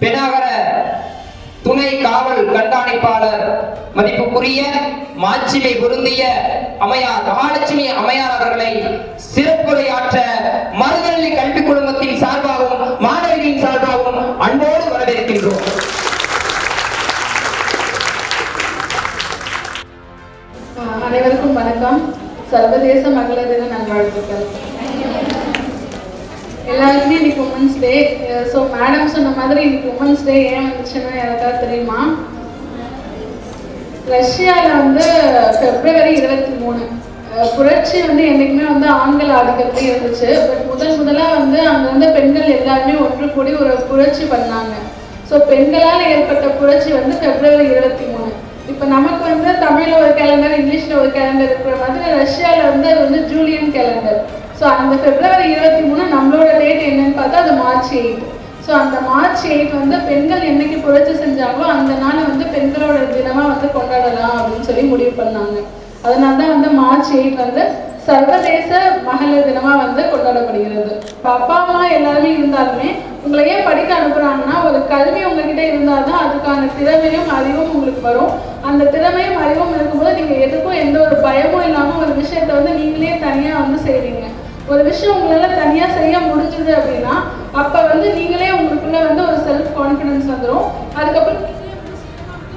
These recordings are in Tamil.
பெனாகர துணை காவல் கண்காணிப்பாளர் மதிப்புக்குரிய மாட்சிமை பொருந்திய அம்மையார் மகாலட்சுமி அம்மையார் அவர்களை சிறப்புரையாற்ற மருதநெல்லி கல்வி குழுமத்தின் சார்பாகவும் மாணவிகளின் சார்பாகவும் அன்போடு வரவேற்கின்றோம். அனைவருக்கும் வணக்கம். சர்வதேச மகளிர் தின நல்வாழ்த்துக்கள். எல்லாருக்குமே இன்னைக்கு உமன்ஸ் டே. ஸோ மேடம் சொன்ன மாதிரி இன்னைக்கு உமன்ஸ் டே ஏன் வந்துச்சுன்னு யாருக்காவது தெரியுமா? ரஷ்யாவில் வந்து February 23 புரட்சி வந்து என்றைக்குமே வந்து ஆண்கள் ஆதிக்கத்திலே இருந்துச்சு. பட் முதலாக வந்து அங்கே வந்து பெண்கள் எல்லாருமே ஒன்று கூடி ஒரு புரட்சி பண்ணாங்க. ஸோ பெண்களால் ஏற்பட்ட புரட்சி வந்து February 23. இப்போ நமக்கு வந்து தமிழில் ஒரு கேலண்டர், இங்கிலீஷில் ஒரு கேலண்டர் இருக்கிற மாதிரி ரஷ்யாவில் வந்து அது வந்து ஜூலியன் கேலண்டர். ஸோ அந்த February 23 நம்மளோட டேட் என்னன்னு பார்த்தா அது March 8. ஸோ அந்த March 8 வந்து பெண்கள் என்னைக்கு புரட்சி செஞ்சாங்களோ அந்த நாள் வந்து பெண்களோட தினமாக வந்து கொண்டாடலாம் அப்படின்னு சொல்லி முடிவு பண்ணாங்க. அதனால தான் வந்து March 8 வந்து சர்வதேச மகளிர் தினமாக வந்து கொண்டாடப்படுகிறது. அப்பா அம்மா எல்லாருமே இருந்தாலுமே உங்களை ஏன் படிக்க அனுப்புகிறாங்கன்னா ஒரு கல்வி உங்ககிட்ட இருந்தால் தான் அதுக்கான திறமையும் அறிவும் உங்களுக்கு வரும். அந்த திறமையும் அறிவும் இருக்கும்போது நீங்கள் எதுக்கும் எந்த ஒரு பயமும் இல்லாமல் ஒரு விஷயத்தை வந்து நீங்களே தனியாக வந்து செய்வீங்க. ஒரு விஷயம் உங்களால் தனியாக செய்ய முடிஞ்சுது அப்படின்னா அப்போ வந்து நீங்களே உங்களுக்குள்ள வந்து ஒரு செல்ஃப் கான்ஃபிடன்ஸ் வந்துடும். அதுக்கப்புறம்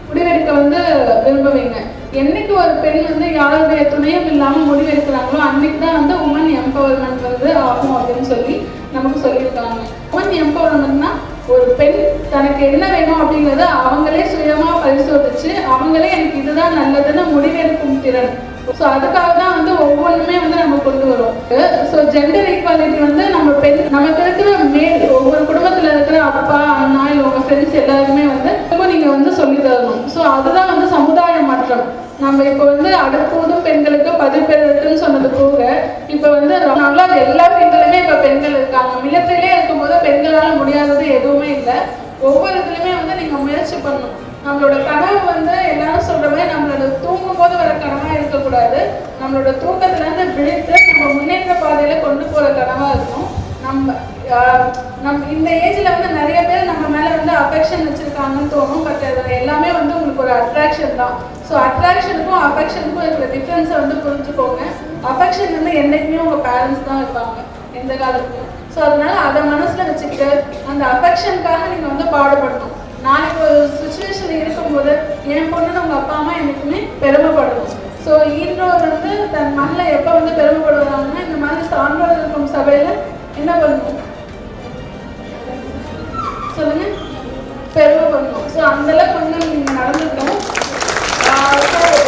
முடிவெடுக்க வந்து விரும்புவீங்க. என்னைக்கு ஒரு பெண் வந்து யாருடைய துணையும் இல்லாமல் முடிவெடுக்கிறாங்களோ அன்னைக்கு தான் வந்து உமன் எம்பவர்மெண்ட் வந்து ஆகும் அப்படின்னு சொல்லி நமக்கு சொல்லியிருக்காங்க. உமன் எம்பவர்மெண்ட்னா ஒரு பெண் தனக்கு என்ன வேணும் அப்படிங்கிறத அவங்களே சுயமாக பரிசோதிச்சு அவங்களே எனக்கு இதுதான் நல்லதுன்னு முடிவெடுக்கும் திறன். ஸோ அதுக்காக தான் வந்து ஒவ்வொன்றுமே வந்து நம்ம கொண்டு வரோம். ஸோ ஜெண்டர் ஈக்வாலிட்டி வந்து நம்ம பெண் நமக்கு இருக்கிற ஒவ்வொரு குடும்பத்தில் இருக்கிற அப்பா அண்ணா இல்லை உங்கள் ஃப்ரெண்ட்ஸ் எல்லாருமே வந்து நீங்கள் வந்து சொல்லி தரணும். ஸோ அதுதான் வந்து சமுதாய மாற்றம். நம்ம இப்போ வந்து அடுப்போதும் பெண்களுக்கு பதிப்பெருக்குன்னு சொன்னது போக இப்போ வந்து நல்லா எல்லா பெண்களுமே இப்போ பெண்கள் இருக்காங்க. மிலிட்டரியிலே இருக்கும்போது பெண்களால் முடியாதது எதுவுமே இல்லை. ஒவ்வொரு இதுலையுமே வந்து நீங்கள் முயற்சி பண்ணணும். நம்மளோட கனவு வந்து எல்லாரும் சொல்ற மாதிரி நம்மளோட தூங்கும் போது வர கனவா இருக்கக்கூடாது. நம்மளோட தூக்கத்திலேருந்து விழித்து நம்ம முன்னேற்ற பாதையில கொண்டு போற கனவா இருக்கணும். நம்ம இந்த ஏஜ்ல வந்து நிறைய பேர் நம்ம மேல வந்து அஃபெக்ஷன் வச்சிருக்காங்கன்னு தோணும். பட் அது எல்லாமே வந்து உங்களுக்கு ஒரு அட்ராக்ஷன் தான். ஸோ அட்ராக்ஷனுக்கும் அஃபெக்ஷனுக்கும் இருக்கிற டிஃப்ரென்ஸை வந்து புரிஞ்சுக்கோங்க. அஃபெக்ஷன் வந்து என்னைக்குமே உங்க பேரண்ட்ஸ் தான் இருப்பாங்க எந்த காலத்துலையும். ஸோ அதனால அதை மனசுல வச்சுக்கிட்டு அந்த அஃபெக்ஷனுக்காக நீங்க வந்து பாடுபடணும். நாளைக்கு ஒரு சுச்சுவேஷன் இருக்கும்போது என் பொண்ணுன்னு உங்கள் அப்பா அம்மா எனக்குமே பெருமைப்படணும். ஸோ ஈன்றோர் வந்து தன் மகளை எப்போ வந்து பெருமைப்படுவாங்கன்னா இந்த மாதிரி சான்றோர் இருக்கும் சபையில் என்ன பண்ணணும் சொல்லுங்க, பெருமைப்படணும். ஸோ அந்தளவுக்கு வந்து நீங்கள் நடந்துக்கணும்.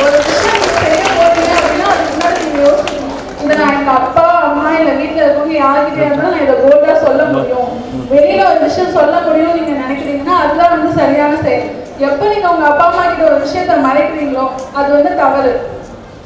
ஒரு விஷயம் நீங்கள் செய்ய போறீங்க அப்படின்னா அதுக்கு முன்னாடி நீங்கள் யோசிக்கணும், இதை நான் எங்கள் அப்பா அம்மா இல்லை வீட்டில் இருக்கவங்க யாருக்கிட்டே இருந்தாலும் நான் இதை போல்டாக சொல்ல முடியும், வெளியில ஒரு விஷயம் சொல்ல முடியும் நீங்க நினைக்கிறீங்கன்னா அதுதான் வந்து சரியான செயல். எப்போ நீங்க உங்க அப்பா அம்மா கிட்ட ஒரு விஷயத்த மறைக்கிறீங்களோ அது வந்து தவறு.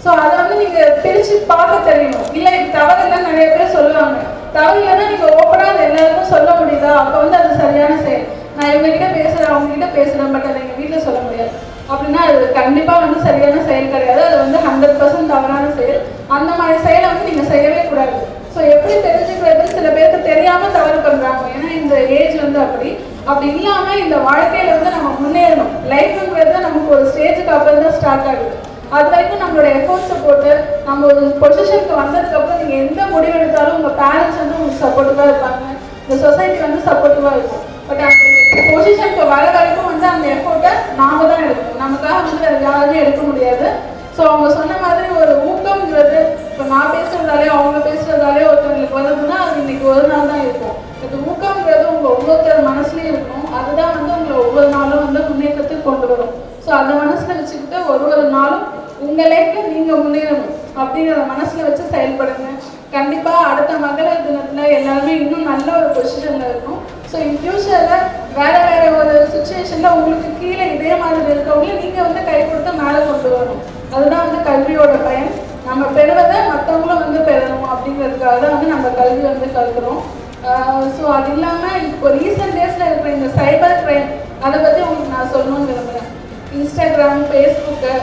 ஸோ அதை வந்து நீங்க பிரிச்சு பார்க்க தெரியணும். இல்லை இது தவறு இல்லைன்னு நிறைய பேர் சொல்லுவாங்க. தவறு இல்லைன்னா நீங்க ஓப்பனா அதை எல்லாருக்கும் சொல்ல முடியுதா, அப்போ வந்து அது சரியான செயல். நான் இவங்க கிட்ட பேசுறேன் அவங்க கிட்ட பேசுறேன் பட் அதை எங்க வீட்டில் சொல்ல முடியாது அப்படின்னா அது கண்டிப்பா வந்து சரியான செயல் கிடையாது. அது வந்து 100% தவறான செயல். அந்த மாதிரி செயலை வந்து நீங்க செய்யவே கூடாது. ஸோ எப்படி தெரிஞ்சுக்கிறது, சில பேருக்கு தெரியாமல் தவறு பண்ணுறாங்க. ஏன்னா இந்த ஏஜ் வந்து அப்படி இல்லாமல் இந்த வாழ்க்கையில் வந்து நம்ம முன்னேறணும். லைஃப்ங்கிறது நமக்கு ஒரு ஸ்டேஜுக்கு அப்புறம் தான் ஸ்டார்ட் ஆகுது. அது வரைக்கும் நம்மளோட எஃபோர்ட்ஸை போட்டு நம்ம ஒரு பொசிஷனுக்கு வந்ததுக்கப்புறம் நீங்கள் எந்த முடிவு எடுத்தாலும் உங்கள் பேரண்ட்ஸ் வந்து உங்களுக்கு சப்போர்ட்டிவாக இருப்பாங்க, இந்த சொசைட்டி வந்து சப்போர்ட்டிவாக இருக்கும். பட் அந்த பொசிஷனுக்கு வர வரைக்கும் வந்து அந்த எஃபோர்ட்டை நாம தான் எடுக்கணும். நமக்காக வந்து வேறு யாருமே எடுக்க முடியாது. ஸோ அவங்க சொன்ன மாதிரி ஒரு ஊக்கம்ங்கிறது இப்போ நான் பேசுறதாலே அவங்க பேசுறதாலே ஒருத்தவங்களுக்கு வருதுன்னா அது இன்னைக்கு ஒரு நாள் தான் இருக்கும். இந்த ஊக்கம்ங்கிறது உங்கள் ஒவ்வொருத்தர் மனசுலேயும் இருக்கும். அதுதான் வந்து உங்களை ஒவ்வொரு நாளும் வந்து முன்னேற்றத்துக்கு கொண்டு வரும். ஸோ அந்த மனசில் வச்சுக்கிட்டு ஒரு நாளும் உங்கள் லைஃப்பில் நீங்கள் முன்னேறணும் அப்படிங்கிறத மனசில் வச்சு செயல்படுங்க. கண்டிப்பாக அடுத்த மகளிர் தினத்தில் எல்லாருமே இன்னும் நல்ல ஒரு பொசிஷனில் இருக்கும். ஸோ இன் ஃபியூச்சரில் வேறு ஒரு சுச்சுவேஷனில் உங்களுக்கு கீழே இதே மாதிரி இருக்கவங்கள நீங்கள் வந்து கை கொடுத்து மேலே கொண்டு வரணும். அதுதான் வந்து கல்வியோட பயன். நம்ம பெறுவதை மற்றவங்களும் வந்து பெறணும் அப்படிங்கிறதுக்காக தான் வந்து நம்ம கல்வி வந்து கற்கிறோம். ஸோ அது இல்லாமல் இப்போ ரீசெண்ட் டேஸில் இருக்கிற இந்த சைபர் கிரைம் அதை பற்றி உங்களுக்கு நான் சொல்லணும்னு விரும்புகிறேன். இன்ஸ்டாகிராம், ஃபேஸ்புக்கு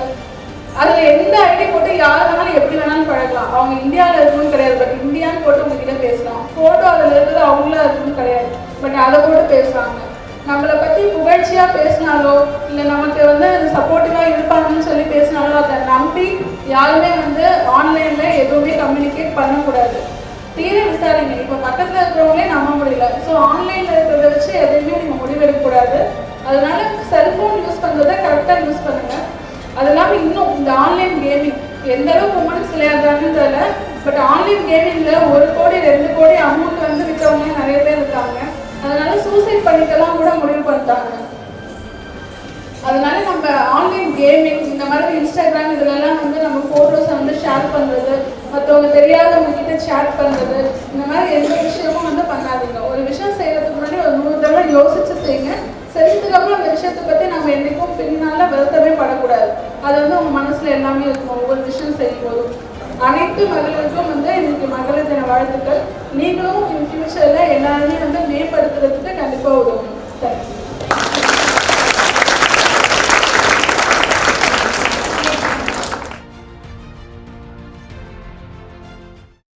அதில் எந்த ஐடி போட்டு யார் வேணாலும் எப்படி வேணாலும் பழகலாம். அவங்க இந்தியாவில் இருக்கணும்னு கிடையாது, பட் இந்தியான்னு போட்டு உங்ககிட்ட பேசலாம். ஃபோட்டோ அதில் இருக்கிறது அவங்களா இருக்கணும்னு கிடையாது, பட் அதை போட்டு பேசுகிறாங்க. நம்மளை பற்றி புகழ்ச்சியா பேசினாலோ இல்லை நமக்கு வந்து சப்போர்ட்டிவா இருப்பாங்கன்னு சொல்லி பேசினாலோ அதை நம்பி யாருமே வந்து ஆன்லைன்ல எதுவுமே கம்யூனிகேட் பண்ணக்கூடாது. தீர விசாரிங்க. இப்போ பக்கத்துல இருக்கிறவங்களே நம்ப முடியல. ஸோ ஆன்லைன்ல இருக்கிறத வச்சு எதையுமே நீங்க முடிவெடுக்கக்கூடாது. அதனால செல்போன் யூஸ் பண்றதை கரெக்டா யூஸ் பண்ணுங்க. அது இல்லாமல் இன்னும் இந்த ஆன்லைன் கேமிங் எந்த அளவுக்கு உமன்ஸ் விளையாடுறாங்கன்னு தெரியல. பட் ஆன்லைன் கேமிங்ல 1 கோடி 2 கோடி அமௌண்ட் வந்து விற்றவங்க நிறைய பேர் இருக்காங்க. அதனால சூசைட் பண்ணிக்கலாம் கூட முடிவு பண்ணிட்டாங்க. அதனால நம்ம ஆன்லைன் கேமிங் இந்த மாதிரி இன்ஸ்டாகிராம் இதுலலாம் வந்து நம்ம ஃபோட்டோஸை வந்து ஷேர் பண்ணுறது, மற்றவங்க தெரியாதவங்க கிட்ட சேட் பண்ணுறது, இந்த மாதிரி எந்த விஷயமும் வந்து பண்ணாதீங்க. ஒரு விஷயம் செய்யறதுக்கு முன்னாடி ஒரு 100 தடவை யோசிச்சு செய்யுங்க. செஞ்சதுக்கப்புறம் அந்த விஷயத்தை பற்றி நம்ம என்றைக்கும் பின்னால வருத்தமே படக்கூடாது. அது வந்து உங்கள் மனசில் எல்லாமே இருக்கும் ஒவ்வொரு விஷயம் செய்யும் போதும். அனைத்து மகளிருக்கும் வந்து இன்னைக்கு மகளிர் தின வாழ்த்துக்கள். நீங்களும் இன் ஃபியூச்சரில் எல்லாருமே வந்து மேம்படுத்துறதுக்கு கண்டிப்பாக உதவும். தேங்க்யூ.